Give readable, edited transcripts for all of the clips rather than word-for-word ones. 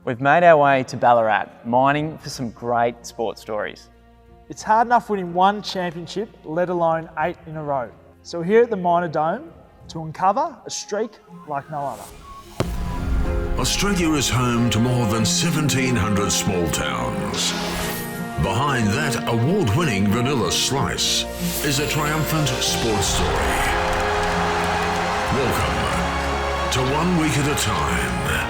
We've made our way to Ballarat, mining for some great sports stories. It's hard enough winning one championship, let alone 8 in a row. So we're here at the Miner Dome to uncover a streak like no other. Australia is home to more than 1,700 small towns. Behind that award-winning vanilla slice is a triumphant sports story. Welcome to 1 week at a time.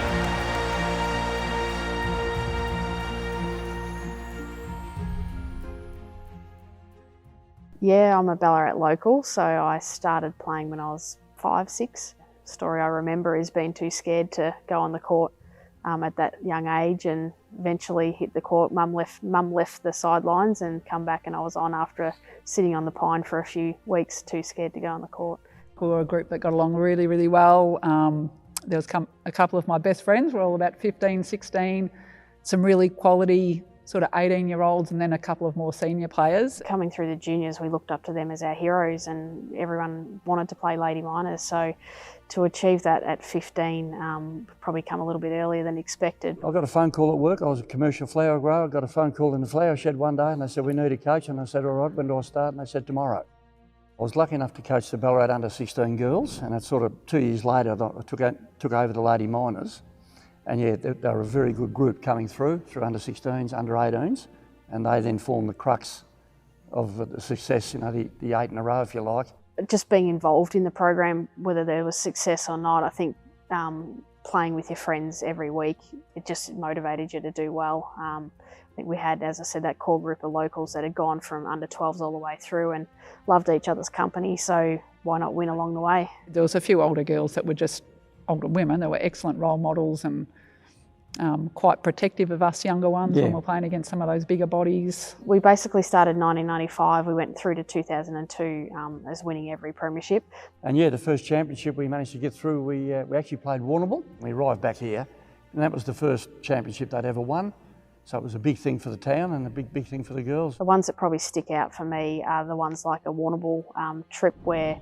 Yeah, I'm a Ballarat local, so I started playing when I was 5, 6. The story I remember is being too scared to go on the court at that young age, and eventually hit the court. Mum left the sidelines and come back, and I was on after sitting on the pine for a few weeks, too scared to go on the court. We were a group that got along really, really well. There was a couple of my best friends, we're all about 15, 16, some really quality sort of 18-year-olds, and then a couple of more senior players. Coming through the juniors, we looked up to them as our heroes, and everyone wanted to play Lady Miners. So to achieve that at 15, probably come a little bit earlier than expected. I got a phone call at work. I was a commercial flower grower. I got a phone call in the flower shed one day, and they said, "We need a coach." And I said, "All right, when do I start?" And they said, "Tomorrow." I was lucky enough to coach the Ballarat under-16 girls, and it's sort of 2 years later I took over the Lady Miners. And yeah, they were a very good group coming through under-16s, under-18s, and they then formed the crux of the success, the 8 in a row, if you like. Just being involved in the program, whether there was success or not, I think playing with your friends every week, it just motivated you to do well. I think we had, as I said, that core group of locals that had gone from under-12s all the way through and loved each other's company, so why not win along the way? There was a few older girls that were just older women. They were excellent role models and quite protective of us younger ones when we're playing against some of those bigger bodies. We basically started 1995, we went through to 2002 as winning every premiership. And yeah, the first championship we managed to get through, we actually played Warrnambool. We arrived back here, and that was the first championship they'd ever won. So it was a big thing for the town and a big thing for the girls. The ones that probably stick out for me are the ones like a Warrnambool trip where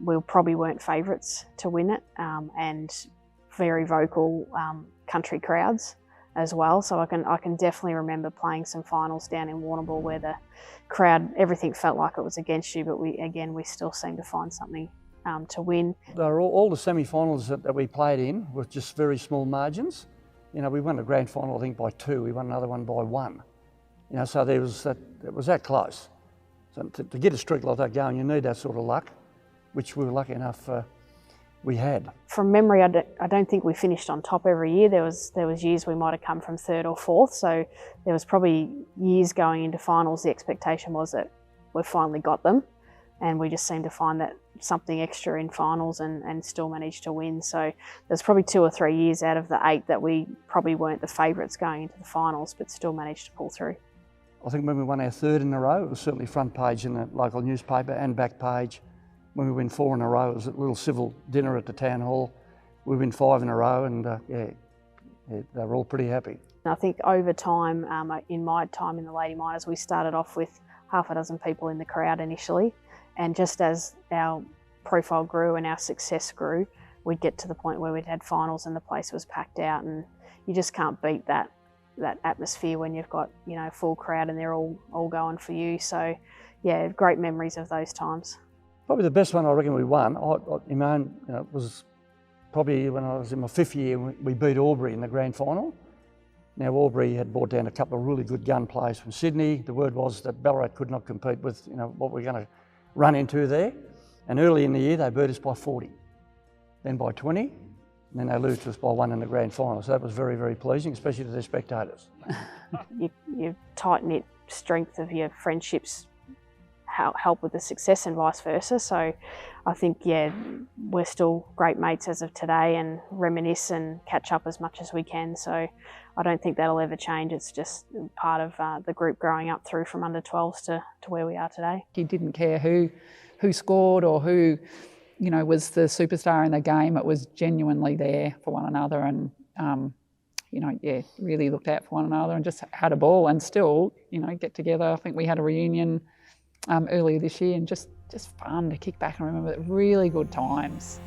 we probably weren't favourites to win it, and very vocal country crowds as well. So I can definitely remember playing some finals down in Warrnambool where the crowd, everything felt like it was against you, but we still seemed to find something to win. They were all the semi-finals that we played in were just very small margins. We won the grand final I think by 2. We won another one by 1. So it was that close. So to get a streak like that going, you need that sort of luck, which we were lucky enough we had. From memory, I don't think we finished on top every year. There was years we might have come from 3rd or 4th, so there was probably years going into finals the expectation was that we finally got them, and we just seemed to find that something extra in finals and still managed to win. So there's probably 2 or 3 years out of the 8 that we probably weren't the favourites going into the finals, but still managed to pull through. I think when we won our 3rd in a row, it was certainly front page in the local newspaper and back page. When we win 4 in a row, it was a little civil dinner at the town hall. We win 5 in a row, and they were all pretty happy. I think over time, in my time in the Lady Miners, we started off with half a dozen people in the crowd initially, and just as our profile grew and our success grew, we'd get to the point where we'd had finals and the place was packed out, and you just can't beat that atmosphere when you've got a full crowd and they're all going for you. So yeah, great memories of those times. Probably the best one I reckon we won, was probably when I was in my 5th year. We beat Aubrey in the grand final. Now Aubrey had brought down a couple of really good gun players from Sydney. The word was that Ballarat could not compete with what we're going to run into there. And early in the year they beat us by 40, then by 20, and then they lose to us by 1 in the grand final. So that was very, very pleasing, especially to the spectators. Your tight-knit strength of your friendships help with the success and vice versa. So I think, we're still great mates as of today and reminisce and catch up as much as we can. So I don't think that'll ever change. It's just part of the group growing up through from under-12s to where we are today. He didn't care who scored or who was the superstar in the game. It was genuinely there for one another, and really looked out for one another and just had a ball, and still get together. I think we had a reunion earlier this year, and just fun to kick back and remember really good times.